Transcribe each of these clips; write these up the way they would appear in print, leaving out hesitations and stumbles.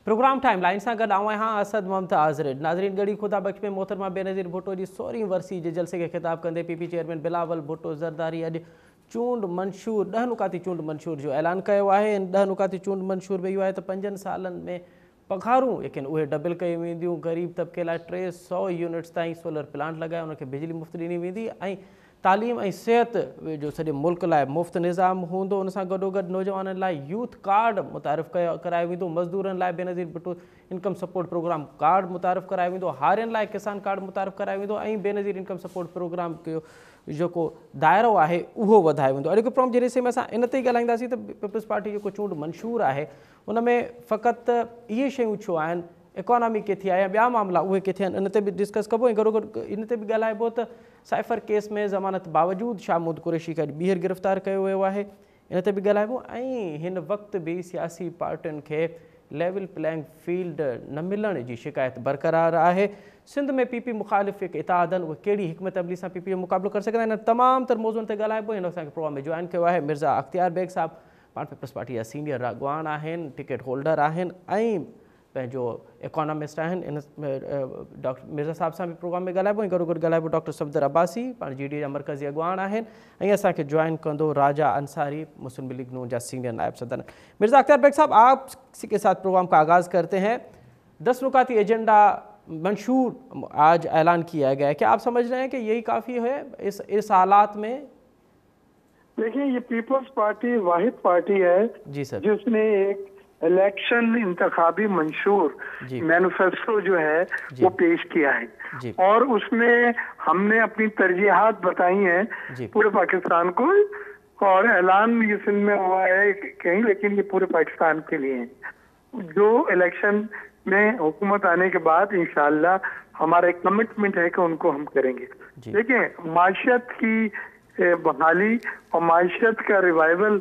Programme time line से गड आऊँ हाँ असद मुमताज़ रिड नाज़रीन गड़ी खुदा बख्श में मोहतरमा बेनज़ीर भुट्टो जी 16वीं वरसी जे जलसे के खिताब कंदे पीपी चेयरमैन बिलावल भुट्टो ज़रदारी अॼु चूंड मंशूर 10 नुकाती चूंड मंशूर जो ऐलान किया है। 10 नुकाती चूंड मंशूर में है तो 5 सालन में पघारूं लेकिन उहे डबल कई वेंदियूं। गरीब तबके लाइ 300 यूनिट्स ताईं सोलर प्लांट लॻाए उनखे बिजली मुफ़्त ॾिनी वेंदी ऐं तालीम ऐं सिहत जो सॼे मुल्क लाइ मुफ़्त निज़ाम हूंदो। उन सां गॾोगॾु नौजवाननि लाइ यूथ कार्ड मुतारिफ़ करायो वेंदो। मज़दूरनि लाइ Benazir Bhutto income support programme card मुतारिफ़ करायो वेंदो। हारियुनि लाइ किसान कार्ड मुतारिफ़ करायो वेंदो ऐं बेनज़ीर इनकम सपोर्ट प्रोग्राम जो जेको दायरो आहे उहो वधायो वेंदो। अॼु प्रोग्राम जे रिसे में असां इन ते ई ॻाल्हाईंदासीं त पीपल्स पार्टी जेको चूंड मंशूर आहे उन में फ़क़ति इहे शयूं छो आहिनि, इकोनॉमी किथे आहे या ॿिया मामला उहे किथे आहिनि, इन ते बि डिस्कस कबो। ऐं गॾोगॾु इन ते बि ॻाल्हाइबो त साइफ़र केस में ज़मानत बावजूदु शाहमूद कुरैशी खे अॼु ॿीहर गिरफ़्तार कयो वियो आहे, इन ते बि ॻाल्हाइबो। ऐं हिन वक़्तु बि सियासी पार्टियुनि खे लेवल प्लेइंग फील्ड न मिलण जी शिकायत बरक़रार आहे। सिंध में पीपी मुखालिफ़ इतादनि उहे कहिड़ी हिकमत अमली सां पीपी जो मुक़ाबिलो करे सघंदा आहिनि, तमामु तर मौज़ूअनि ते ॻाल्हाइबो। हिन असांखे प्रोग्राम में जॉइन कयो आहे मिर्ज़ा अख़्तियार बेग साहब, पाण पीपल्स पार्टी जा सीनियर अॻवान आहिनि, टिकट होल्डर आहिनि ऐं पंहिंजो इकोनॉमिस्ट आहिनि। इन डॉक्टर मिर्ज़ा साहब सां बि प्रोग्राम में ॻाल्हाइबो ऐं गॾोगॾु ॻाल्हाइबो डॉक्टर सफ़दर अब्बासी, पाण GD जा मरकज़ी अॻवान आहिनि। ऐं असांखे जॉइन कंदो राजा अंसारी, मुस्लिम लीग नून जा सीनियर नायब सदर। मिर्ज़ा अख्तियार बेग साहब, आप के साथ प्रोग्राम का आगाज़ करते हैं। 10 नुकाती एजेंडा मंशूर आज ऐलान किया गया है, क्या आप समझ रहे हैं कि यही काफ़ी है इस हालात में? देखिए, ये पीपल्स पार्टी वाहिद पार्टी है जी सर, जिसने एक इलेक्शन इंतखाबी मंशूर मैनिफेस्टो जो है वो पेश किया है और उसमें हमने अपनी तरजीहात बताई हैं पूरे पाकिस्तान को। और ऐलान ये सिंध में हुआ है कहीं, लेकिन ये पूरे पाकिस्तान के लिए है। जो इलेक्शन में हुकूमत आने के बाद इंशाअल्लाह हमारा एक कमिटमेंट है कि उनको हम करेंगे। देखिए, माशियत की बहाली और माशियत का रिवाइवल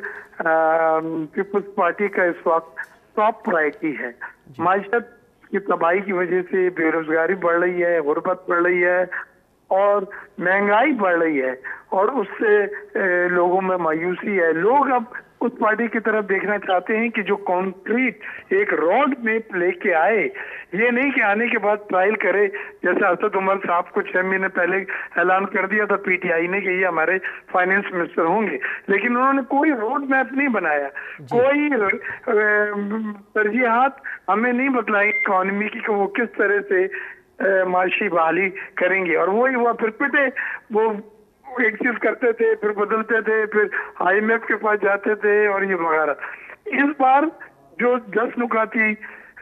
पीपल्स पार्टी का इस वक्त टॉप प्रायोरिटी है। माशियत की तबाही की वजह से बेरोजगारी बढ़ रही है, गुर्बत बढ़ रही है और महंगाई बढ़ रही है और उससे लोगों में मायूसी है। लोग अब उस पार्टी की तरफ देखना चाहते हैं कि जो कॉन्क्रीट एक रोड मैप लेके आए, ये नहीं कि आने के बाद ट्रायल करे। जैसे असद उमर साहब को 6 महीने पहले ऐलान कर दिया था PTI ने कि ये हमारे फाइनेंस मिनिस्टर होंगे, लेकिन उन्होंने कोई रोड मैप नहीं बनाया, कोई तरजीहात हमें नहीं बतलाई इकोनॉमी की कि वो किस तरह से माशी बहाली करेंगे। और वही हुआ, फिर पिटे वो एक चीज करते थे, फिर बदलते थे, फिर IMF के पास जाते थे और ये वगैरह। इस बार जो 10 नुकाती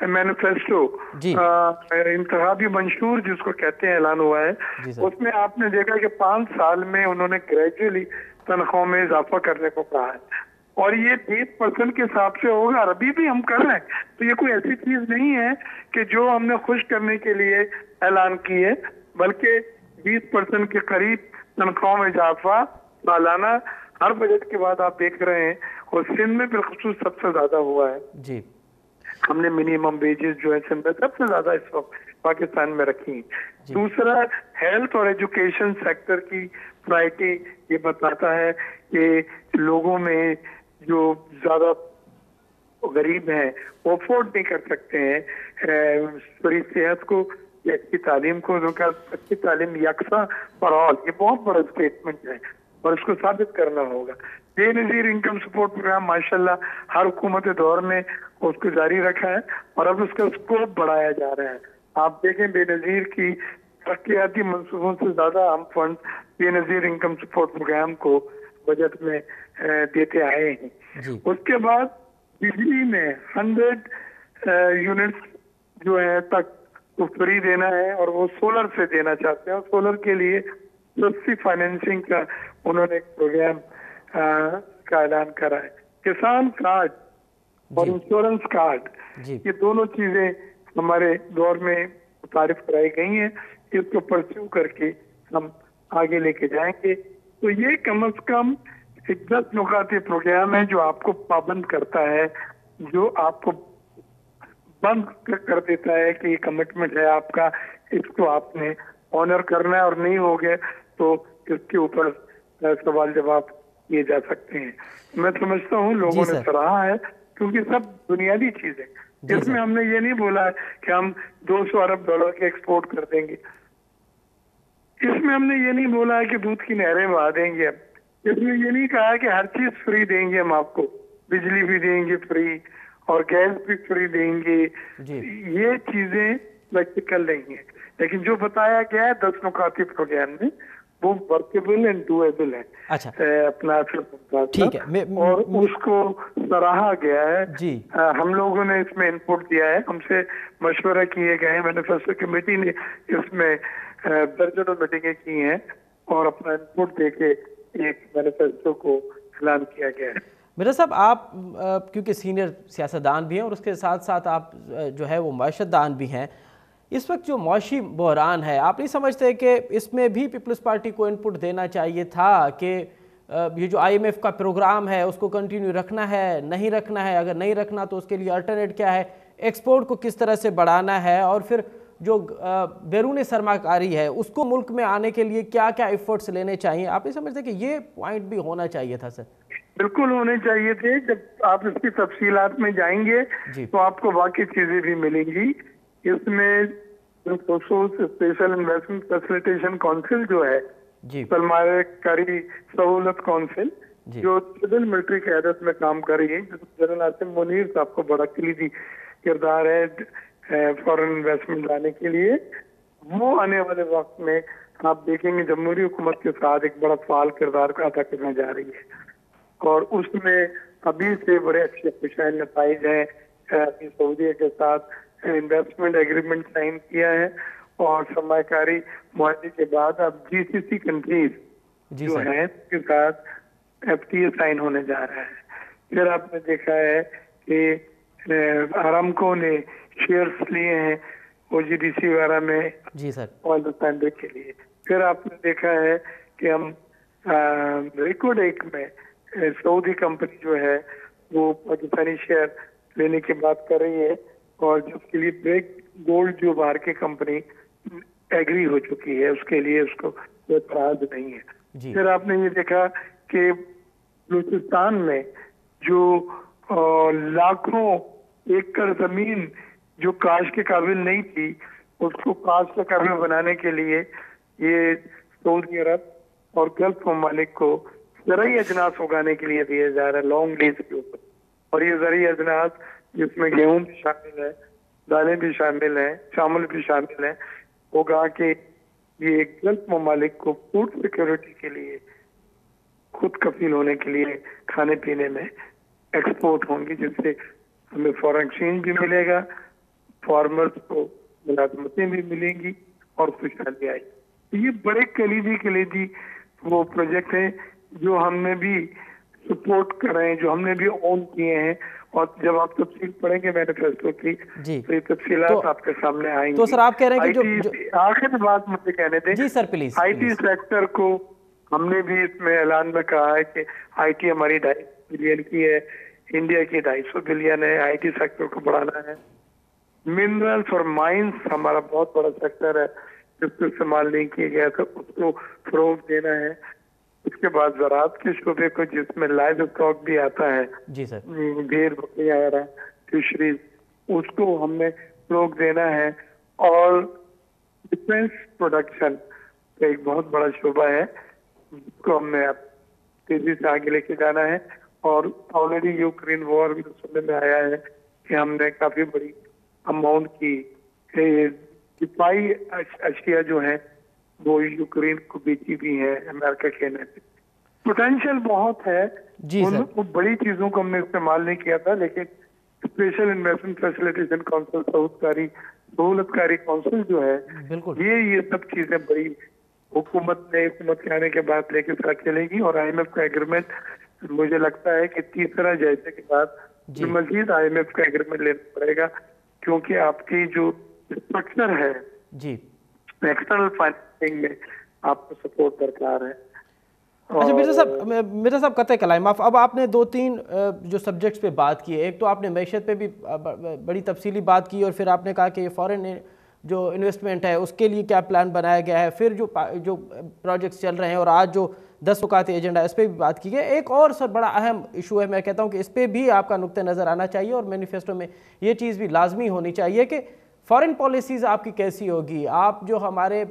मैनिफेस्टो इंतखाबी मंशूर जिसको कहते हैं ऐलान हुआ है, उसमें आपने देखा कि 5 साल में उन्होंने ग्रेजुअली तनख्वाह में इजाफा करने को कहा है और ये 20% के हिसाब से होगा। और अभी भी हम कर रहे हैं, तो ये कोई ऐसी चीज नहीं है कि जो हमने खुश करने के लिए ऐलान की है, बल्कि 20% के करीब तनख्वाह में इजाफा सालाना हर बजट के बाद आप देख रहे हैं। और सिंध में बिलखुसूस सबसे ज्यादा हुआ है जी। हमने मिनिमम वेजेस जो है सिंध में सबसे ज्यादा इस वक्त पाकिस्तान में रखी। दूसरा, हेल्थ और एजुकेशन सेक्टर की प्रायोरिटी ये बताता है कि लोगों में जो ज्यादा गरीब हैं वो अफोर्ड नहीं कर सकते हैं पूरी सेहत को या अच्छी तालीम को। उनका अच्छी तालीम यकसा फॉर ऑल, ये बहुत बड़ा स्टेटमेंट है और इसको साबित करना होगा। बेनज़ीर इनकम सपोर्ट प्रोग्राम माशाल्लाह हर हुकूमत दौर में उसको जारी रखा है और अब उसका स्कोप बढ़ाया जा रहा है। आप देखें, बेनज़ीर की तरक्याती मंसूबों से ज्यादा हम fund Benazir income support programme को बजट में देते आए हैं। उसके बाद बिजली में 100 यूनिट्स जो है तक तो फ्री देना है और वो सोलर से देना चाहते हैं और सोलर के लिए सस्ती फाइनेंसिंग का उन्होंने एक प्रोग्राम का ऐलान करा है। किसान कार्ड और इंश्योरेंस कार्ड, ये दोनों चीजें हमारे दौर में तारीफ कराई गई हैं, इसको परस्यू करके हम आगे लेके जाएंगे। तो ये कम से कम 10 नुकाती प्रोग्राम है जो आपको पाबंद करता है, जो आपको बंद कर देता है कि ये कमिटमेंट है आपका, इसको आपने ऑनर करना है और नहीं हो गया तो इसके ऊपर सवाल जवाब किए जा सकते हैं। मैं समझता हूँ लोगों ने सराहा है क्योंकि सब बुनियादी चीज है। इसमें हमने ये नहीं बोला कि हम 200 अरब डॉलर के एक्सपोर्ट कर देंगे, इसमें हमने ये नहीं बोला है कि दूध की नहरें बहा देंगे, इसमें ये नहीं कहा कि हर चीज फ्री देंगे हम आपको, बिजली भी देंगे फ्री और गैस भी फ्री देंगे, ये चीजें प्रैक्टिकल नहीं है। लेकिन जो बताया गया है 10 नुकाती प्रोग्राम में वो वर्केबल एंड डूएबल है। अच्छा, अपना ठीक है, और उसको सराहा गया है जी। हम लोगों ने इसमें इनपुट दिया है, हमसे मशवरा किए गए हैं, मैनिफेस्टो कमेटी ने इसमें दर्जनों मीटिंगें की हैं और अपना इनपुट देके एक मैनिफेस्टो को ऐलान किया गया है। मिर्जा साहब, आप क्योंकि सीनियर सियासतदान भी हैं और उसके साथ साथ आप जो है वो माशतदान भी हैं, इस वक्त जो मौशी बहरान है, आप नहीं समझते कि इसमें भी पीपल्स पार्टी को इनपुट देना चाहिए था कि ये जो IMF का प्रोग्राम है उसको कंटिन्यू रखना है, नहीं रखना है, अगर नहीं रखना तो उसके लिए अल्टरनेट क्या है, एक्सपोर्ट को किस तरह से बढ़ाना है, और फिर जो बैरूनी सरमाकारी है उसको मुल्क में आने के लिए क्या क्या एफर्ट्स लेने चाहिए? आप नहीं समझते कि ये पॉइंट भी होना चाहिए था? सर बिल्कुल होने चाहिए थे। जब आप इसकी तफसीलात में जाएंगे तो आपको बाकी चीजें भी मिलेंगी। इसमें स्पेशल इन्वेस्टमेंट फैसिलिटेशन काउंसिल जो है, सरमायाकारी सहूलत काउंसिल, जो सिविल मिलिट्री क़यादत में काम कर रही है, जनरल आसिम मुनीर साहब को बड़ा कलीदी किरदार है फॉरेन इन्वेस्टमेंट लाने के लिए, वो आने वाले वक्त में आप देखेंगे जमहूरी हुकूमत के साथ एक बड़ा फाल किरदार अदा करने जा रही है और उसमें अभी से बड़े अच्छे खुशहाल नताइज हैं। अभी सऊदीया के साथ इन्वेस्टमेंट एग्रीमेंट साइन किया है और सरमायाकारी मुआहदे के बाद अब GCC कंट्रीज जो है उसके साथ FTA साइन होने जा रहा है। फिर आपने देखा है कि आरामको ने शेयर्स लिए हैं OGDC वगैरह में जी सर ऑयल रिफाइनरी के लिए। फिर आपने देखा है कि हम रिकोडेक में सऊदी कंपनी जो है वो पाकिस्तानी शेयर लेने की बात कर रही है और जिसके लिए ब्रेक गोल्ड जो बाहर की कंपनी एग्री हो चुकी है, उसके लिए उसको कोई एतराज नहीं है। फिर आपने ये देखा कि बलूचिस्तान में जो लाखों एकड़ जमीन जो काश के काबिल नहीं थी, उसको काश के काबिल बनाने के लिए ये सऊदी अरब और गल्फ ममालिक को ज़राई अजनास उगाने के लिए दिया जा रहा है लॉन्ग लीज के ऊपर। और ये ज़राई अजनास जिसमें गेहूं भी शामिल है, दालें भी शामिल हैं, चावल भी शामिल हैं, उगा के ये गल्फ ममालिक को फूड सिक्योरिटी के लिए खुद कफील होने के लिए खाने पीने में एक्सपोर्ट होंगी, जिससे हमें फॉरेन एक्सचेंज भी मिलेगा, फार्मर्स को मुलाजमतें भी मिलेंगी और खुशहाली आएगी। ये बड़े कलीदी वो प्रोजेक्ट हैं जो हमने भी सपोर्ट कर रहे हैं, जो हमने भी ऑन किए हैं। और जब आप तफसील पढ़ेंगे मैनिफेस्टो की तो ये तफसीलात आपके सामने आएंगी। तो सर आप कह रहे हैं कि जो आखिर बात मुझे कहने दें। जी सर प्लीज। IT सेक्टर को हमने भी इसमें ऐलान में कहा है कि IT हमारी 2.5 बिलियन की है, इंडिया की 250 बिलियन है, IT सेक्टर को बढ़ाना है। मिनरल्स और माइंस हमारा बहुत बड़ा सेक्टर है जिसको इस्तेमाल नहीं किया गया था, उसको फरोग देना है। उसके बाद ज़राअत के शोबे को जिसमें लाइव स्टॉक भी आता है, जी सर, भेड़ बकरियां वगैरह फिशरीज, उसको हमने फरोग देना है। और डिफेंस प्रोडक्शन का एक बहुत बड़ा शोबा है जिसको हमने अब तेजी से आगे लेके जाना है। और ऑलरेडी यूक्रेन वॉर में सुनने में आया है कि हमने काफी बड़ी अमाउंट की दिफाई अशिया जो है वो यूक्रेन को बेची भी है अमेरिका कहने से। पोटेंशियल बहुत है जी सर। वो बड़ी चीजों को हमने इस्तेमाल नहीं किया था, लेकिन स्पेशल इन्वेस्टमेंट फैसिलिटेशन काउंसिल, सहूलतकारी काउंसिल जो है, ये सब चीजें बड़ी हुकूमत के आने के बाद लेके साथ चलेगी। और IMF का एग्रीमेंट मुझे लगता है कि तीसरा जायजे के बाद मजीद IMF का एग्रीमेंट लेना पड़ेगा, क्योंकि आपकी जो स्ट्रक्चर है जी एक्सटर्नल फाइनेंसिंग में आपको सपोर्ट दरकार है। अच्छा मिर्जा साहब कतई कलाम, अब आपने 2-3 जो सब्जेक्ट्स पे बात की है। एक तो आपने मैशत पे भी बड़ी तफसीली बात की और फिर आपने कहा कि ये फॉरेन جو انویسٹمنٹ ہے اس کے لیے کیا پلان بنایا گیا ہے، پھر جو پروجیکٹس چل رہے ہیں اور آج جو 10 نکاتی ایجنڈا اس پہ بھی بات کی گئی. ایک اور سر بڑا اہم ایشو ہے، میں کہتا ہوں کہ اس پہ بھی آپ کا نقطہ نظر آنا چاہیے اور مینیفیسٹو میں یہ چیز بھی لازمی ہونی چاہیے کہ فارن پالیسیز آپ کی کیسی ہوگی، آپ جو ہمارے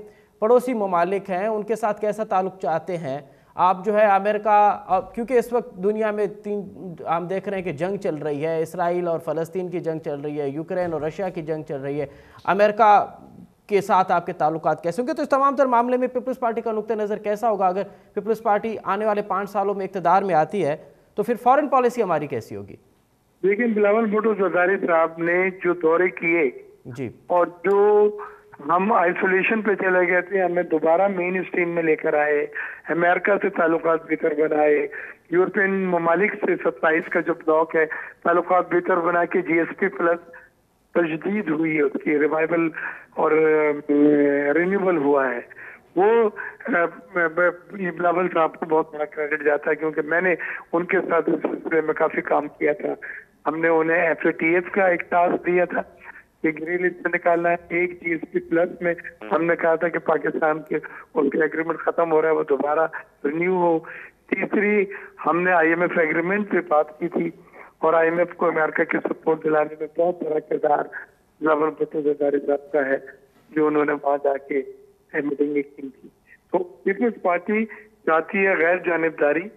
پڑوسی ممالک ہیں ان کے ساتھ کیسا تعلق چاہتے ہیں. آپ جو ہے امریکہ، کیونکہ اس وقت دنیا میں ہم دیکھ رہے ہیں کہ جنگ چل رہی ہے، اسرائیل اور فلسطین کی جنگ چل رہی ہے، یوکرین اور رشیا کی جنگ چل رہی ہے، امریکہ کے ساتھ آپ کے تعلقات کیسے ہوں گے؟ تو اس تمام تر معاملے میں پیپلز پارٹی کا نقطہ نظر کیسا ہوگا؟ اگر پیپلز پارٹی آنے والے 5 سالوں میں اقتدار میں آتی ہے تو پھر فارن پالیسی ہماری کیسی ہوگی؟ لیکن بلاول بھٹو زرداری صاحب نے جو دورے کیے جی، اور جو ہم آئسولیشن پہ چلے گئے تھے، ہمیں دوبارہ مین اسٹریم میں لے کر آئے، امریکہ سے تعلقات بہتر بنائے، یورپین ممالک سے 27 کا جو بلاک ہے تعلقات بہتر بنا کے جی ایس پی پلس تجدید ہوئی ہے، اس کی ریوائول اور رینیوبل ہوا ہے. وہ بلاول صاحب کو بہت بڑا کریڈٹ جاتا ہے کیونکہ میں نے ان کے ساتھ اس سلسلے میں کافی کام کیا تھا. ہم نے انہیں ایف اے ٹی ایف کا ایک ٹاسک دیا تھا کہ گرین لسٹ میں نکالنا ہے. ایک جی ایس پی پلس میں ہم نے کہا تھا کہ پاکستان کے ان کے ایگریمنٹ ختم ہو رہا ہے، وہ دوبارہ رینیو ہو. تیسری ہم نے آئی ایم ایف ایگریمنٹ پہ بات کی تھی اور آئی ایم ایف کو امریکہ کی سپورٹ دلانے میں بہت بڑا کردار بلاول بھٹو زرداری صاحب کا ہے، جو انہوں نے وہاں جا کے میٹنگیں کی تھی. تو پیپلز پارٹی چاہتی ہے غیر جانبداری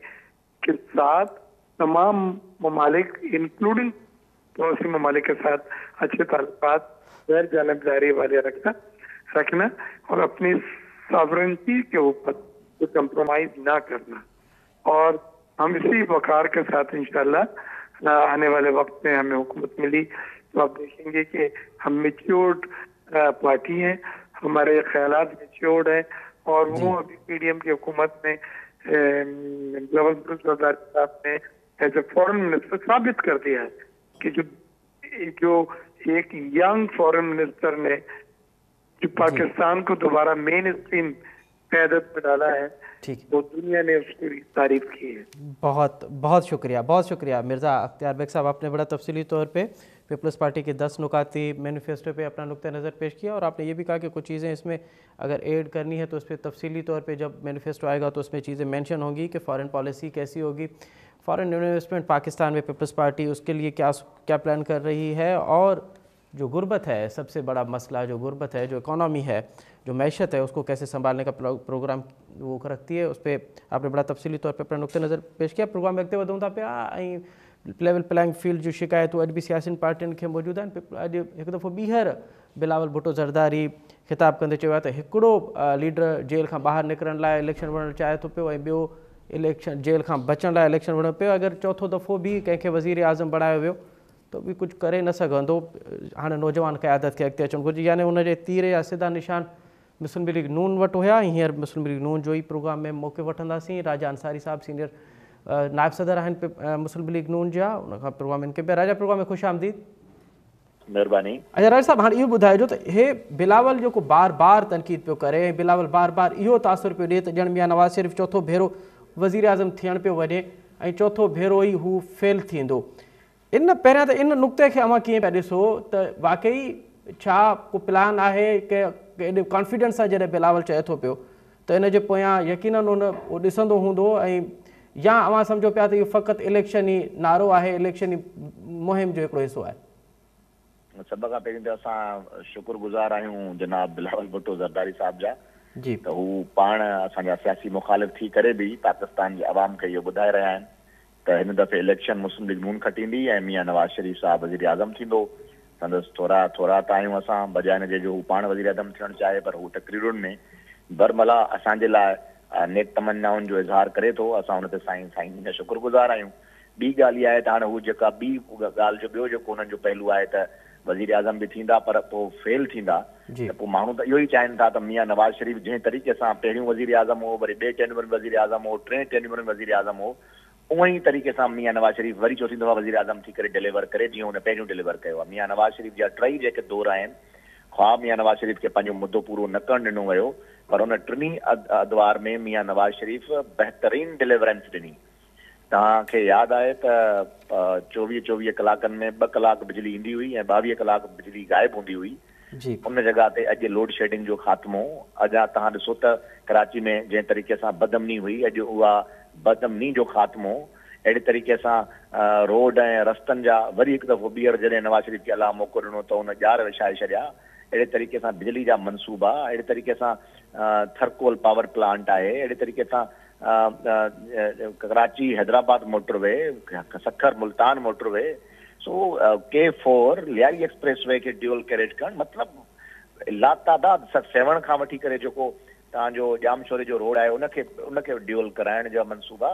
کے ساتھ تمام ممالک انکلوڈنگ پڑوسی ممالک کے ساتھ اچھے تعلقات غیر جانبداری والے رکھنا اور اپنی ساورنٹی کے اوپر کوئی کمپرومائز نہ کرنا. اور ہم اسی وقار کے ساتھ انشاءاللہ آنے والے وقت میں ہمیں حکومت ملی تو آپ دیکھیں گے کہ ہم میچیورڈ پارٹی ہیں، ہمارے خیالات میچیورڈ ہیں اور وہ ابھی پی ڈی ایم کی حکومت میں بلاول بھٹو زرداری صاحب نے ایز اے فورن منسٹر ثابت کر دیا ہے کہ جو ایک ینگ فورن منسٹر نے جو پاکستان کو دوبارہ مین اسٹریم قیادت میں ڈالا ہے، وہ دنیا نے اس کی تعریف کی ہے. بہت بہت شکریہ، بہت شکریہ مرزا اختیار بیگ صاحب. آپ نے بڑا تفصیلی طور پہ پیپلز پارٹی کے 10 نکاتی مینیفیسٹو پہ اپنا نقطہ نظر پیش کیا اور آپ نے یہ بھی کہا کہ کچھ چیزیں اس میں اگر ایڈ کرنی ہے تو اس پہ تفصیلی طور پہ جب مینیفیسٹو آئے گا تو اس میں چیزیں مینشن ہوں گی کہ فارن پالیسی کیسی ہوگی، فارن انویسٹمنٹ پاکستان میں پیپلز پارٹی اس کے لیے کیا پلان کر رہی ہے، اور جو غربت ہے سب سے بڑا مسئلہ، جو غربت ہے، جو اکانومی ہے، جو معیشت ہے، اس کو کیسے سنبھالنے کا پروگرام وہ رکھتی ہے، اس پہ آپ نے بڑا تفصیلی طور پہ اپنا نقطہ نظر پیش کیا. پروگرام اॻिते वधूं था पिया لیول پلائنگ فیلڈ جو شکایتوں اॼ بि سیاسین پارٹیयुनि खे मौजूदु आहिनि. अॼु हिकु दफ़ो ॿीहर बिलावल भुट्टो ज़रदारी ख़िताब कंदे चयो आहे त हिकिड़ो लीडर जेल खां ॿाहिरि निकिरण लाइ इलेक्शन विढ़णु चाहे थो पियो ऐं ॿियो इलेक्शन जेल खां बचण लाइ इलेक्शन विढ़णु पियो. अगरि चौथों दफ़ो बि कंहिंखे वज़ीर आज़म बणायो वियो त बि कुझु करे न सघंदो. हाणे नौजवान क़यादत खे अॻिते अचणु घुरिजे, यानी उनजे तीर या सिधा निशान मुस्लिम लीग नून वटि हुया. हींअर मुस्लिम लीग नून जो ई प्रोग्राम में मौक़े वठंदासीं. राजा अंसारी साहब सीनियर नायब सदर आहिनि मुस्लिम लीग नून जा, उनखां प्रोग्राम इनके पिया. राजा प्रोग्राम में ख़ुशि आमदीद. महिरबानी. अच्छा राजा साहब, हाणे इहो ॿुधाइजो त हे बिलावल जेको बार बार तनक़ीद पियो करे, बिलावल बार बार इहो तासुर पियो ॾिए त ॼण मियां नवाज़ शरीफ़ चौथो भेरो वज़ीर आज़म थियणु पियो वञे ऐं चौथो भेरो ई हू फेल थींदो. पहिरियां त इन नुक़्ते खे अव्हां कीअं पिया ॾिसो त वाक़ई छा को प्लान आहे की एॾे कॉन्फिडेंस सां जॾहिं बिलावल चए थो पियो त इन जे पोयां यकीनन उहो ॾिसंदो हूंदो, ऐं या अव्हां सम्झो पिया त इहो फ़क़ति इलेक्शन ई नारो आहे, इलेक्शन ई मुहिम जो हिकिड़ो हिसो आहे? सभ खां पहिरीं त असां शुक्रगुज़ार आहियूं जनाब बिलावल भुट्टो ज़रदारी साहब जा जी त हू पाण असांजा सियासी मुखालिफ़ थी करे बि पाकिस्तान जी आवाम खे इहो ॿुधाए रहिया आहिनि त हिन दफ़े इलेक्शन मुस्लिम लीग नून खटींदी ऐं मियां नवाज़ शरीफ़ साहब वज़ीर आज़म थींदो. संदसि थोरा त आहियूं असां, बजाय हिनजे जो हू पाण वज़ीर आज़म थियणु चाहे, पर हू तक़रीरुनि में बरमला असांजे लाइ नेक तमन्नाउनि जो इज़हार करे थो. असां हुन ते साईं जा शुक्रगुज़ार आहियूं. ॿी ॻाल्हि इहा आहे त हाणे हू जेका ॿी ॻाल्हि जो ॿियो जेको हुननि जो पहलू आहे त वज़ीर आज़म बि थींदा पर पोइ फेल थींदा, त पोइ माण्हू त इहो ई चाहिनि था त मियां नवाज़ शरीफ़ जंहिं तरीक़े सां पहिरियों वज़ीर आज़म हो, वरी ॿिए टेन्योर में वज़ीर आज़म हो, टे टेन्योर में वज़ीर आज़म हो, उअं ई तरीक़े सां मियां नवाज़ शरीफ़ वरी चौथीं दफ़ा वज़ीर आज़म थी करे डिलीवर करे जीअं हुन पहिरियों डिलीवर कयो आहे. मियां नवाज़ शरीफ़ जा टई जेके दौर आहिनि, ख़्वाब मियां नवाज़ शरीफ़ खे पंहिंजो मुद्दो पूरो न करणु ॾिनो वियो, पर हुन टिनी अदवार में मियां नवाज़ शरीफ़ बहितरीन डिलीवरेंस ॾिनी. तव्हांखे यादि आहे त 24 कलाकनि में 2 कलाक बिजली ईंदी हुई ऐं 22 कलाक बिजली गाइबु हूंदी हुई. जी उन जगह ते अॼु लोड शेडिंग जो ख़ात्मो। अञा तव्हां ॾिसो त कराची में जंहिं तरीक़े सां बदअमनी हुई, अॼु उहा बदअमनी जो ख़ात्मो। अहिड़े तरीक़े सां रोड ऐं रस्तनि जा वरी हिकु दफ़ो ॿीहर जॾहिं नवाज़ शरीफ़ खे अलाह मौक़ो ॾिनो त हुन ॼार विछाए छॾिया। अहिड़े तरीक़े सां बिजली जा मनसूबा, अहिड़े तरीक़े सां थरकोल पावर प्लांट आहे, अहिड़े तरीक़े सां कराची हैदराबाद मोटरवे, सखर मुल्तान मोटरवे, सो K4 लियारी एक्सप्रेस वे खे ड्यूअल कैरेज करणु, मतिलबु लातादाद सेवण खां वठी करे जेको तव्हांजो जामशोरे जो रोड आहे उनखे ड्यूअल कराइण जा मनसूबा,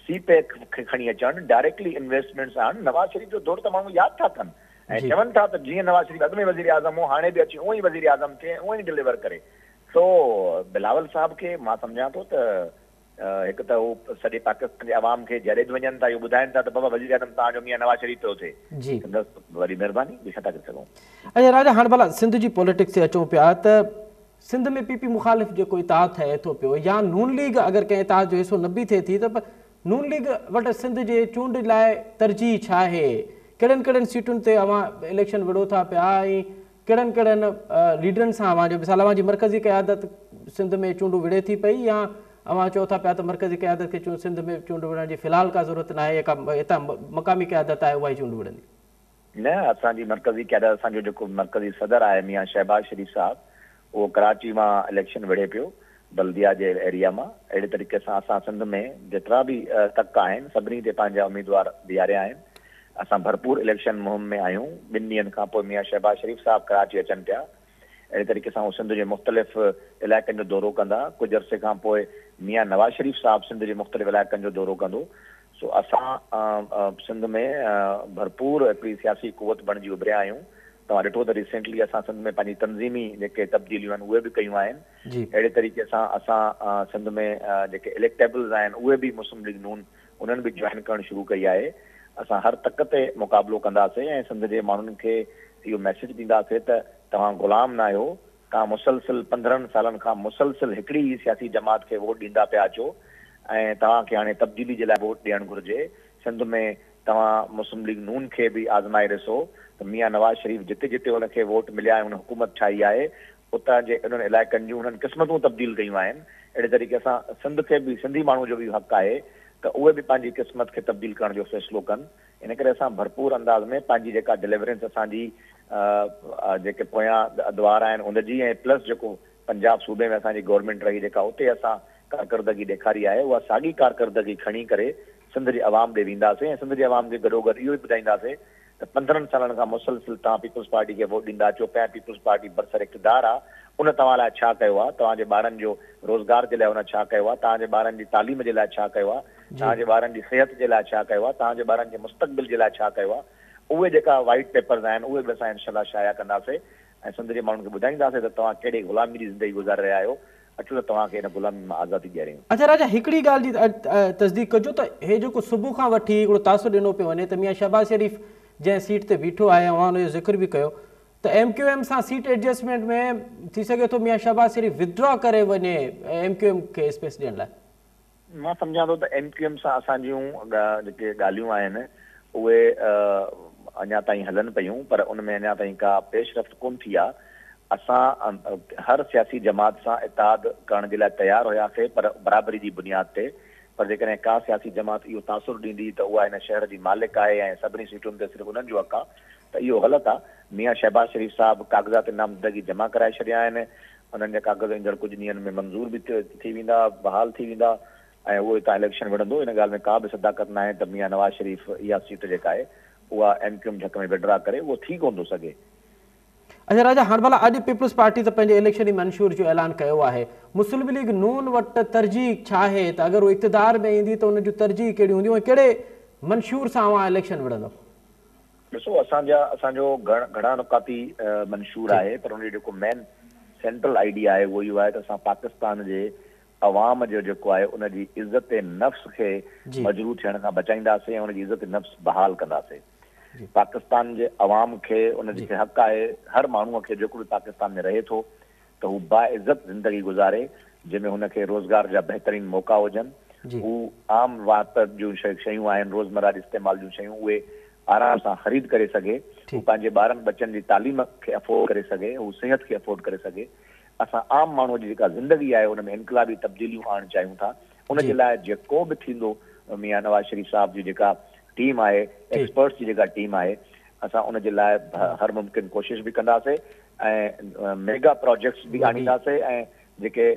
सी पैक खे खणी अचणु, डायरेक्टली इन्वेस्टमेंट्स आणनि। नवाज़ शरीफ़ जो दौर त माण्हू यादि था कनि ऐं चवनि था त जीअं नवाज़ शरीफ़ अॻु में वज़ीर आज़म हो, हाणे बि अची उहो ई वज़ीर आज़म थिए, उहो ई डिलीवर करे। सो बिलावल साहब खे मां सम्झां थो त हिकु त उहो सॼे पाकिस्तान जे अवाम खे जॾहिं वञनि था, इहो ॿुधाइनि था त बाबा वज़ीर आज़म तव्हांजो मियां नवाज़ शरीफ़ पियो थिए। जी वरी महिरबानी, ॿी छा था करे सघूं। अच्छा राजा, हाणे भला सिंध जी पॉलिटिक्स ते अचूं पिया त सिंध में PP मुखालिफ़ जेको इतिहाद थिए थो पियो, या नून लीग अगरि कंहिं इतिहाद जो हिसो न बि थिए थी, त नून लीग वटि सिंध जे चूंड लाइ तरजीह छा आहे? कहिड़नि कहिड़नि सीटुनि ते अवां इलेक्शन विढ़ो था पिया ऐं कहिड़नि कहिड़नि लीडरनि सां अवां जो मिसाल अवां जी मरकज़ी क़यादत सिंध में चूंड विढ़े थी पई, या अवां चओ था पिया त मरकज़ी क़यादत खे सिंध में चूंड विढ़ण जी फ़िलहाल का ज़रूरत न आहे, हितां मक़ामी क़यादत आहे उहा ई चूंड विढ़ंदी? न, असांजी मरकज़ी क़यादत, असांजो जेको मरकज़ी सदर आहे मियां शहबाज शरीफ़ साहब, उहो कराची मां इलेक्शन विढ़े पियो, बल्दिया जे एरिया मां। अहिड़े तरीक़े सां असां सिंध में जेतिरा बि तक आहिनि सभिनी ते पंहिंजा उम्मीदवार बीहारिया आहिनि। असां भरपूर इलेक्शन मुहिम में आहियूं। 2 ॾींहंनि खां पोइ मियां शहबाज शरीफ़ साहब कराची अचनि पिया। अहिड़े तरीक़े सां उहे सिंध जे मुख़्तलिफ़ इलाइक़नि जो दौरो कंदा। कुझु अरसे खां पोइ मियां नवाज़ शरीफ़ साहब सिंध जे मुख़्तलिफ़ इलाइक़नि जो दौरो कंदो। सो असां सिंध में भरपूर हिकिड़ी सियासी कुवत बणिजी उभरिया आहियूं। तव्हां ॾिठो त रिसेंटली असां सिंध में पंहिंजी तंज़ीमी जेके तब्दीलियूं आहिनि उहे बि कयूं आहिनि। अहिड़े तरीक़े सां असां सिंध में जेके इलेक्टेबल्स आहिनि उहे बि मुस्लिम लीग नून उन्हनि बि जॉइन करणु शुरू कई आहे। असां हर तक ते मुक़ाबिलो कंदासीं ऐं सिंध जे माण्हुनि खे इहो मैसेज ॾींदासीं त तव्हां ग़ुलाम न आहियो, तव्हां मुसलसिल 15 सालनि खां मुसलसिल हिकिड़ी ई सियासी जमात खे वोट ॾींदा पिया अचो ऐं तव्हांखे हाणे तब्दीली जे लाइ वोट ॾियणु घुरिजे। सिंध में तव्हां मुस्लिम लीग नून खे बि आज़माए ॾिसो त मियां नवाज़ शरीफ़ जिते जिते हुनखे वोट मिलिया ऐं हुन हुकूमत ठाही आहे उतां जे उन्हनि इलाइक़नि जूं हुननि क़िस्मतूं तब्दील कयूं आहिनि। अहिड़े तरीक़े सां सिंध खे बि सिंधी माण्हू जो बि हक़ आहे त उहे बि पंहिंजी क़िस्मत खे तब्दील करण जो फ़ैसिलो कनि। इन करे असां भरपूर अंदाज़ में पंहिंजी जेका डिलीवरेंस असांजी जेके पोयां अदवार आहिनि उनजी ऐं प्लस जेको पंजाब सूबे में असांजी गवर्नमेंट रही जेका उते असां कारकर्दगी ॾेखारी आहे उहा साॻी कारकर्दगी खणी करे सिंध जे अवाम ॾे वेंदासीं ऐं सिंध जे अवाम खे गॾोगॾु इहो ई ॿुधाईंदासीं त 15 सालनि खां मुसलसिल तव्हां पीपल्स पार्टी खे वोट ॾींदा अचो पिया। पीपल्स पार्टी बरसर इक़्तिदार आहे, उन तव्हां लाइ छा कयो आहे, तव्हांजे ॿारनि जो रोज़गार जे लाइ उन छा कयो आहे, तव्हांजे ॿारनि जी तालीम जे लाइ छा कयो आहे, तव्हांजे ॿारनि जी सिहत जे लाइ छा कयो आहे, तव्हांजे ॿारनि जे मुस्तक़बिल जे लाइ छा कयो आहे। उहे जेका वाइट पेपर्स आहिनि उहे बि असां इनशाला शाया कंदासीं ऐं सिंध जे माण्हुनि खे ॿुधाईंदासीं त तव्हां कहिड़े ग़ुलामी जी ज़िंदगी गुज़ारे रहिया आहियो, अचो त तव्हांखे हिन ग़ुलामी मां आज़ादी ॾियारियूं। अच्छा राजा, हिकिड़ी ॻाल्हि जी तस्दीक कजो त हे जेको सुबुह खां वठी हिकिड़ो तासुर ॾिनो पियो वञे त मियां शहबाज शरीफ़ जंहिं सीट ते बीठो आहे अवां हुनजो ज़िक्र बि कयो त MQM सां सीट एडजस्टमेंट में थी सघे थो मियां शहबाज शरीफ़ विथड्रॉ करे वञे MQM खे स्पेस ॾियण लाइ? मां सम्झां थो त MQM सां असांजूं जेके ॻाल्हियूं आहिनि उहे अञा ताईं हलनि पियूं, पर उन में अञा ताईं का पेशरफ़्त कोन थी आहे। असां हर सियासी जमात सां इतिहाद करण जे लाइ तयारु हुयासीं, पर बराबरी जी बुनियाद ते। पर जेकॾहिं का सियासी जमात इहो तासुर ॾींदी त उहा हिन शहर जी मालिक आहे ऐं सभिनी सीटुनि ते सिर्फ़ु उन्हनि जो हक़ आहे, त इहो ग़लति आहे। मियां शहबाज शरीफ़ साहब काग़ज़ात नामज़दगी जमा कराए छॾिया आहिनि। उन्हनि जा काग़ज़ ईंदड़ कुझु ॾींहंनि में मंज़ूर बि थी वेंदा, बहाल थी वेंदा ऐं उहो हितां इलेक्शन विढ़ंदो। इन ॻाल्हि में का बि सदाकत न आहे त मियां नवाज़ शरीफ़ इहा सीट जेका आहे उहा MQM झक में विड्रा करे, उहो थी कोन थो सघे। अच्छा राजा, हाणे भला अॼु पीपल्स पार्टी त पंहिंजे इलेक्शनी मंशूर जो ऐलान कयो आहे, मुस्लिम लीग नून वटि तरजीह छा आहे त अगरि उहो इक़्तिदार में ईंदी त उन जूं तरजीह कहिड़ियूं हूंदियूं ऐं कहिड़े मंशूर सां अवां इलेक्शन विढ़ंदो? ॾिसो, असांजो घणा नुकाती मंशूर आहे, पर उनजो जेको मेन सेंट्रल आइडिया आहे उहो इहो आहे त असां पाकिस्तान जे अवाम जो जेको आहे उनजी इज़त नफ़्स खे मजरूह थियण खां बचाईंदासीं ऐं उनजी इज़त नफ़्स बहाल कंदासीं। पाकिस्तान जे अवाम खे उनजे हक़ आहे, हर माण्हूअ खे जेको बि पाकिस्तान में रहे थो त हू बाइज़त ज़िंदगी गुज़ारे, जंहिंमें हुनखे रोज़गार जा बहितरीन मौक़ा हुजनि, हू आम वात जूं शयूं आहिनि, रोज़मर्रा जे इस्तेमाल जूं शयूं, उहे आराम सां ख़रीद करे सघे हू पंहिंजे ॿारनि बच्चनि जी तालीम खे अफोर्ड करे सघे, हू सिहत खे अफोर्ड करे सघे। असां आम माण्हूअ जी जेका ज़िंदगी आहे उन में इनकलाबी तब्दीलियूं आणणु चाहियूं था। उन जे लाइ जेको बि थींदो, मियां नवाज़ शरीफ़ साहब जी जेका टीम आहे, एक्सपर्ट्स जी जेका टीम आहे, असां उन जे लाइ हर मुमकिन कोशिशि बि कंदासीं ऐं मेगा प्रोजेक्ट्स बि आणींदासीं ऐं जेके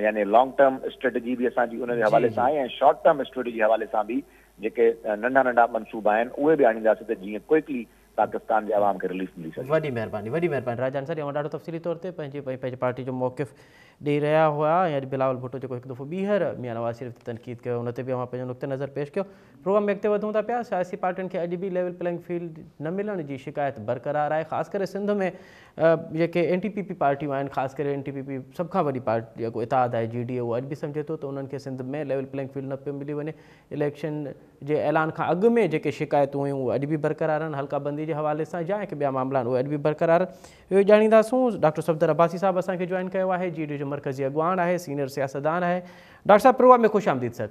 यानी लॉन्ग टर्म स्ट्रेटजी बि असांजी उन जे हवाले सां आहे ऐं शॉर्ट टर्म स्ट्रेटजी हवाले सां बि जेके नंढा नंढा मनसूबा आहिनि उहे बि आणींदासीं त जीअं क्विकली पाकिस्तान जे आवाम खे रिलीफ मिली सके। वॾी महिरबानी राजान सर, तव्हां ॾाढो तफ़सीली तौर ते पंहिंजी पार्टी जो मौक़िफ़ ॾेई रहिया हुआ ऐं अॼु बिलावल भुट्टो जेको हिकु दफ़ो ॿीहर मियां नवाज़ शरीफ़ ते तनक़ीद कयो, उन ते बि अवां पंहिंजो नुक़्ते नज़र पेश कयो। प्रोग्राम में अॻिते वधूं था पिया। सियासी पार्टियुनि खे अॼु बि लेवल प्लेइंग फील्ड न मिलण जी शिकायत बरक़रार आहे, ख़ासि करे सिंध में जेके NTPP पार्टियूं आहिनि, ख़ासि करे NTPP सभ खां वॾी पार्टी जेको इतिहाद आहे GDA, उहो अॼु बि सम्झे थो त उन्हनि खे सिंध में लेवल प्लेइंग फील्ड न पियो मिली वञे। इलेक्शन जे ऐलान खां अॻु में जेके शिकायतूं हुयूं उहे अॼु बि बरक़रार आहिनि, हल्का बंदी जे हवाले सां या हिकु ॿिया मामला आहिनि उहे अॼु बि बरक़रार इहो ॼाणींदासूं। डॉक्टर सफदर अब्बासी साहब असांखे जॉइन कयो आहे, GDA जो मरकज़ी अॻवान आहे, सीनियर सियासतदान आहे। डॉक्टर साहब, प्रोग्राम में ख़ुशि आमदीद सर।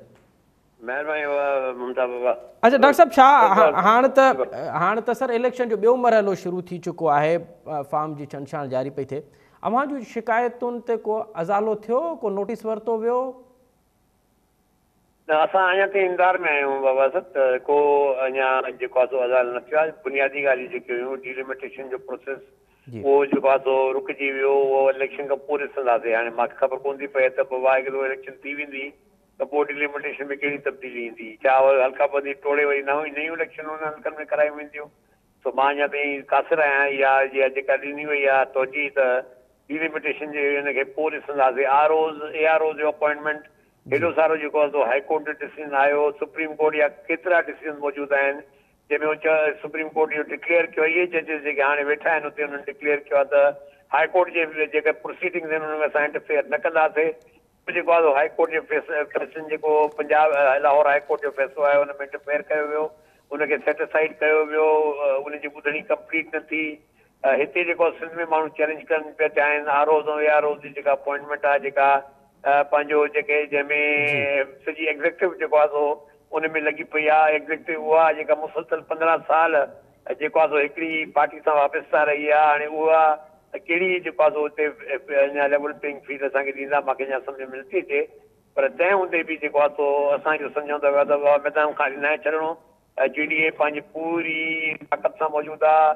महिरबानी ममता बाबा। अच्छा डॉक्टर साहब, छा हाणे त सर इलेक्शन जो ॿियो मरहलो शुरू थी चुको आहे, फॉर्म जी छंछाण जारी पई थिए, अवां जूं शिकायतुनि ते को अज़ालो थियो, को नोटिस वरितो वियो? न, असां अञा ताईं इंतज़ार में आहियूं बाबा साहब, त को अञा जेको आहे सो अज़ाल न थियो आहे। बुनियादी ॻाल्हियूं जेके हुयूं, डिलिमिटेशन जो प्रोसेस उहो जेको आहे सो रुकिजी वियो, उहो इलेक्शन खां पोइ ॾिसंदासीं। हाणे मूंखे ख़बर कोन थी पए त पोइ वाहिगुरु इलेक्शन थी वेंदी त पोइ डिलिमिटेशन में कहिड़ी तब्दीली ईंदी, छा हल्का बंदी टोड़े वरी नयूं इलेक्शन उन हल्कनि में करायूं वेंदियूं। सो मां अञा ताईं कासिर आहियां, इहा जेका ॾिनी वई आहे तोजी त डिलिमिटेशन जे हिनखे पोइ ॾिसंदासीं। AROs जो अपॉइंटमेंट हेॾो सारो जेको आहे सो हाई कोर्ट जो डिसीजन आयो, सुप्रीम कोर्ट जा केतिरा डिसीजन मौजूदु आहिनि जंहिंमें सुप्रीम कोर्ट इहो डिक्लेयर कयो, इहे जजिस जेके हाणे वेठा आहिनि हुते हुननि डिक्लेयर कयो आहे त हाई कोर्ट जे जेके प्रोसीडिंग्स आहिनि हुनमें असां इंटरफेयर न कंदासीं। जेको आहे हाई कोर्ट जो फैसलो जेको पंजाब लाहौर हाई कोर्ट जो फैसलो आहे हुन में इंटरफेयर कयो वियो, उनखे सेटिसाइड कयो वियो, उनजी ॿुधणी कंप्लीट न थी। हिते जेको सिंध में माण्हू चैलेंज कनि पिया चाहिनि AROs ऐं AROs जी जेका अपॉइंटमेंट आहे, जेका पंहिंजो जेके जंहिंमें सॼी एग्ज़ेक्टिव जेको आहे सो उन में लॻी पई आहे। एग्ज़ेक्टिव उहा जेका मुसलसल 15 साल जेको आहे सो हिकिड़ी पार्टी सां वाबस्ता रही आहे, हाणे उहा कहिड़ी जेको आहे सो हुते अञा लेवल प्लेइंग फील्ड असांखे ॾींदा, मूंखे अञा सम्झ में नथी अचे। पर तंहिं हूंदे बि जेको आहे सो असांजो सम्झूं था पिया त मैदान खां न छॾिणो, GDA पंहिंजी पूरी ताक़त सां मौजूदु आहे।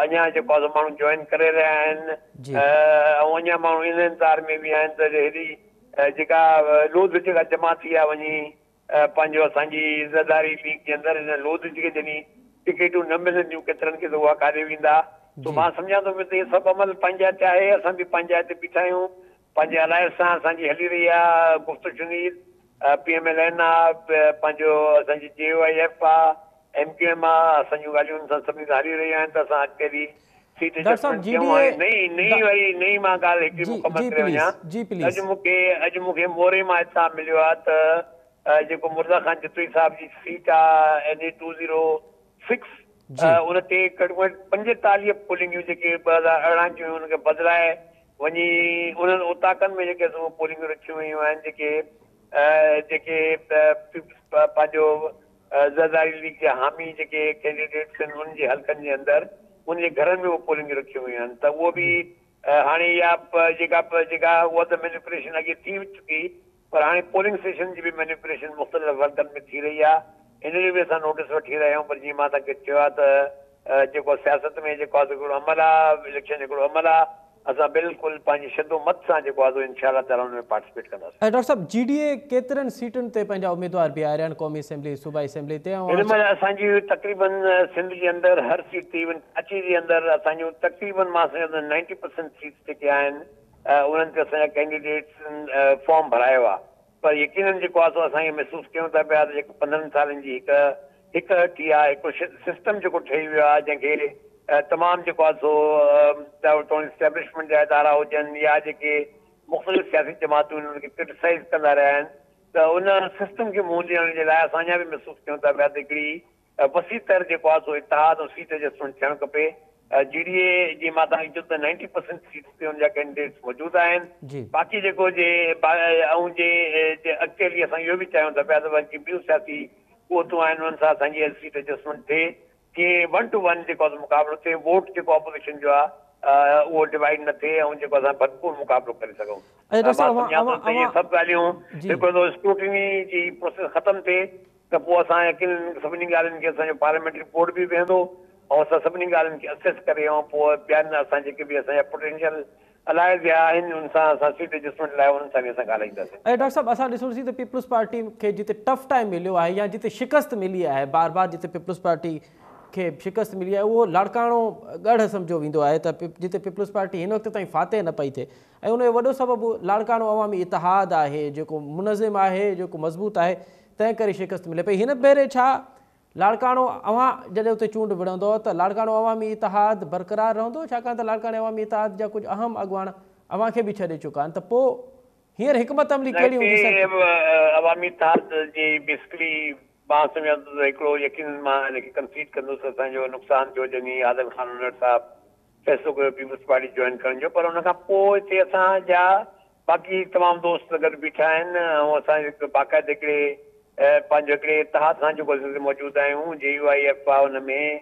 अञा जेको आहे सो माण्हू जॉइन करे रहिया आहिनि ऐं अञा माण्हू इन इंतज़ार में बि आहिनि त हेॾी जेका लोध जेका जमा थी आहे वञी पंहिंजो असांजी ज़रदारी लीग जे अंदरि, हिन लोध जेके जॾहिं टिकेटूं न मिलंदियूं केतिरनि खे त उहा काॾे वेंदा। तो मां सम्झां थो त इहे सभु अमल पंचायत आहे, असां बि पंचायत ते बीठा आहियूं, पंहिंजे अलायंस सां असांजी हली रही आहे गुफ़्त शुनीर। PMLN आहे, पंहिंजो असांजी JYF आहे, MQM आहे, असांजूं ॻाल्हियूं सां सभिनी सां हली रहियूं आहिनि त असां अॻिते बि सीट नई मां ॻाल्हि हिकिड़ी मुकमल करे वञा। अॼु मूंखे मोरे मां इत्तला मिलियो आहे त जेको मुर्ज़ा ख़ान चितवी साहिब जी सीट आहे NA 206 उन ते 45 पोलिंगियूं जेके 2018 जूं हुनखे बदिलाए वञी उन्हनि उताकनि में जेके पोलिंगियूं रखियूं वयूं आहिनि, जेके पंहिंजो ज़रदारी लीग जा हामी जेके कैंडिडेट्स आहिनि उन्हनि जे हल्कनि जे अंदरि उनजे घरनि में उहे पोलिंगियूं रखियूं वयूं आहिनि। त उहो बि हाणे इहा जेका उहा त मैनिपुलेशन अॻे थी चुकी, पर हाणे पोलिंग स्टेशन जी बि मैनिपुलेशन मुख़्तलिफ़ वर्गनि में थी रही आहे। इन जो बि असां नोटिस वठी रहिया आहियूं। पर जीअं मां तव्हांखे चयो आहे त जेको सियासत में जेको आहे हिकिड़ो अमल आहे, इलेक्शन हिकिड़ो अमल आहे, असां बिल्कुलु पंहिंजी शिदोमत सां जेको आहे इंशाअल्लाह ताला हुन में पार्टिसिपेट कंदासीं। डॉक्टर साहब, GDA केतिरनि सीटुनि ते पंहिंजा उम्मीदवार बीहारिया आहिनि क़ौमी असेंबली सूबाई असेंबली ते? हिन महिल असांजी तक़रीबन सिंध जे अंदरि हर सीट ते, इवन कराची जे अंदरि असांजूं तक़रीबन मां सम्झां 90% सीट्स जेके आहिनि उन्हनि ते असांजा कैंडिडेट्स फॉर्म भरायो आहे। पर यकीनन जेको आहे सो असांखे महसूसु कयूं था पिया त जेको 15 सालनि जी हिकु हटी आहे, हिकु सिस्टम जेको ठही वियो आहे जंहिंखे तमामु जेको आहे सो इस्टेब्लिशमेंट जा इदारा हुजनि या जेके मुख़्तलिफ़ सियासी जमातूं आहिनि उनखे क्रिटिसाइज़ कंदा रहिया आहिनि, त उन सिस्टम खे मुंहुं ॾियण जे लाइ असां अञा बि महसूसु कयूं था पिया त हिकिड़ी वसी तर जेको आहे सो इतिहाद ऐं सीट एडजस्टमेंट थियणु खपे। GDA जी मां तव्हांखे चयो त 90% सीट्स ते हुनजा कैंडिडेट्स मौजूदु आहिनि। बाक़ी जेको अॻिते असां इहो बि चाहियूं था पिया त ॿियूं सियासी क़ुवतूं आहिनि उन्हनि सां असांजी सीट एडजस्टमेंट थिए। कि 1 to 1 जेको आहे मुक़ाबिलो थिए, वोट जेको ऑपोजिशन जो आहे उहो डिवाइड न थिए ऐं जेको असां भरपूर मुक़ाबिलो करे सघूं। डॉक्टर मां साहब सम्झां थो त इहे सभु ॻाल्हियूं जेको स्क्रूटिनी जी प्रोसेस ख़तमु थिए त पोइ असां यकीन सभिनी ॻाल्हियुनि खे असांजो पार्लियामेंट्री बोर्ड बि वेहंदो ऐं असां सभिनी ॻाल्हियुनि खे असेस करे ऐं पोइ ॿियनि असां जेके बि असांजा पोटेंशियल अलाए विया आहिनि उन सां असां सीट एडजस्टमेंट लाइ उन्हनि सां बि असां ॻाल्हाईंदासीं। डॉक्टर साहब असां ॾिसूंसीं त पीपल्स पार्टी खे जिते टफ टाइम मिलियो आहे या जिते शिकस्त मिली आहे, बार बार जिते पीपल्स पार्टी खे शिकस्त मिली आहे, उहो लाड़काणो गढ़ सम्झो वेंदो आहे त जिते पीपल्स पार्टी हिन वक़्त ताईं फातह न पई थिए ऐं उनजो वॾो सबबु लाड़काणो अवामी इतिहाद आहे जेको मुनज़िम आहे, जेको मज़बूत आहे, तंहिं करे शिकस्त मिले पई। हिन भेरे छा लाड़काणो अवां जॾहिं उते चूंड विढ़ंदो त लाड़काणो अवामी इतिहाद बरक़रार रहंदो, छाकाणि त लाड़काणे अवामी इतिहाद जा कुझु अहम अॻुवाण अवां खे बि छॾे चुका आहिनि, त पोइ हींअर हिकमत अमली कहिड़ी हूंदी? अवामी इतिहाद जी बेसिकली मां सम्झां थो त हिकिड़ो यकीन मां हिनखे कंसीड कंदुसि असांजो नुक़सान थियो जॾहिं आदम ख़ान उनर साहिबु फ़ैसिलो कयो पीपल्स पार्टी जॉइन करण जो, पर उनखां पोइ हिते असांजा बाक़ी तमामु दोस्त गॾु बीठा आहिनि ऐं असां हिकु बाक़ाइदे हिकिड़े पंहिंजो हिकिड़े इतिहाद सां जेको मौजूदु आहियूं। JUIF आहे, उनमें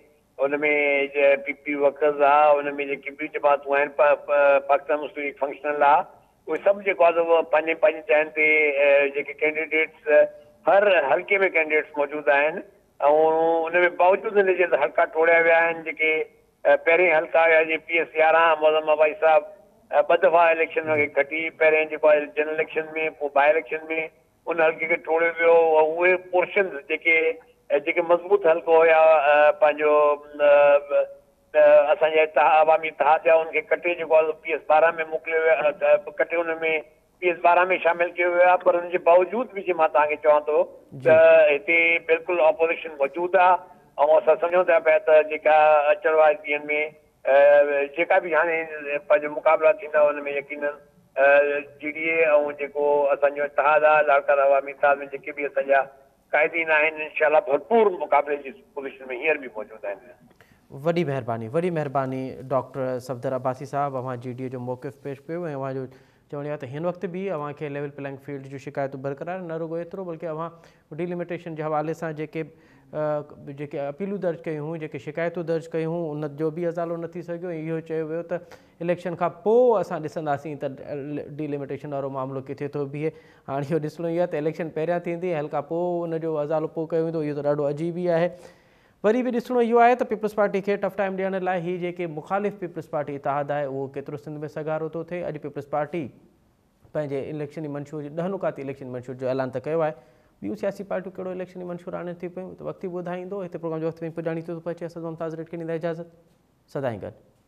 PP वर्कर्स आहे, उनमें जेकी ॿियूं जमातूं आहिनि पाकिस्तान मुस्लिम लीग फंक्शनल आहे, उहे सभु जेको आहे उहो पंहिंजे पंहिंजे जॻहियुनि ते जेके कैंडिडेट्स हर हल्के में कैंडिडेट्स मौजूदु आहिनि ऐं उनमें बावजूदि हिनजे हल्का टोड़िया विया आहिनि। जेके पहिरें हल्का हुया जे PS11 मौज़म अबाई साहिबु 2 दफ़ा इलेक्शन में खटी, पहिरें जेको आहे जनरल इलेक्शन में, पोइ बाई इलेक्शन में उन हल्के खे टोड़ियो वियो ऐं उहे पोर्शन जेके मज़बूत हल्को हुया पंहिंजो असांजे अवामी इतिहाद जा उनखे कटे जेको आहे PS12 में मोकिलियो वियो, कटे उनमें PS12 में शामिल कियो वियो आहे। पर हुनजे बावजूदि बि मां तव्हांखे चवां थो त हिते बिल्कुलु ऑपोज़िशन मौजूदु आहे ऐं असां सम्झूं था पिया त जेका अचण वारे ॾींहंनि में जेका बि हाणे पंहिंजो मुक़ाबिला थींदा हुन में यकीनन GDA ऐं जेको असांजो इतिहाद आहे लाड़काणा अवामी इतिहाद में जेके बि असांजा क़ाइदीन आहिनि इंशाअल्लाह भरपूर मुक़ाबले जी पोज़ीशन में हींअर बि मौजूदु आहिनि। वॾी महिरबानी डॉक्टर सफदर अब्बासी साहब, अवां GDA जो मौक़िफ़ पेश कयो ऐं अवां जो चवण आहे त हिन वक़्त बि अवां खे लेवल प्लेइंग फील्ड जूं शिकायतूं बरक़रार न रुगो एतिरो बल्कि अवां डिलिमिटेशन जे हवाले सां जेके अपीलूं दर्ज कयूं हुयूं, जेके शिकायतूं दर्ज कयूं हुयूं, उन जो बि अज़ालो न थी सघियो। इहो चयो वियो त इलेक्शन खां पोइ असां ॾिसंदासीं त डिलिमिटेशन वारो मामिलो किथे थो बीहे। हाणे इहो ॾिसणो ई आहे त इलेक्शन पहिरियां थींदी, हल्का पोइ उनजो अज़ालो पोइ कयो वेंदो, इहो त ॾाढो अजीब ई आहे। वरी बि ॾिसणो इहो आहे त पीपल्स पार्टी खे टफ टाइम ॾियण लाइ हीअ जेके मुख़ालिफ़ पीपल्स पार्टी इतिहाद आहे उहो केतिरो सिंध में सगारो थो थिए। अॼु पीपल्स पार्टी पंहिंजे इलेक्शनी मंशूर 10 नुकाती इलेक्शन मंशूर जो ऐलान त कयो आहे, ॿियूं सियासी पार्टियूं कहिड़ो इलेक्शनी मंशूर आणनि थी पियूं त वक़्तु ई ॿुधाईंदो। हिते प्रोग्राम जो वक़्त में पुॼाणी थो पचे। असद ममताज़ रेड खे ॾींदा इजाज़त, सदाईं गॾु।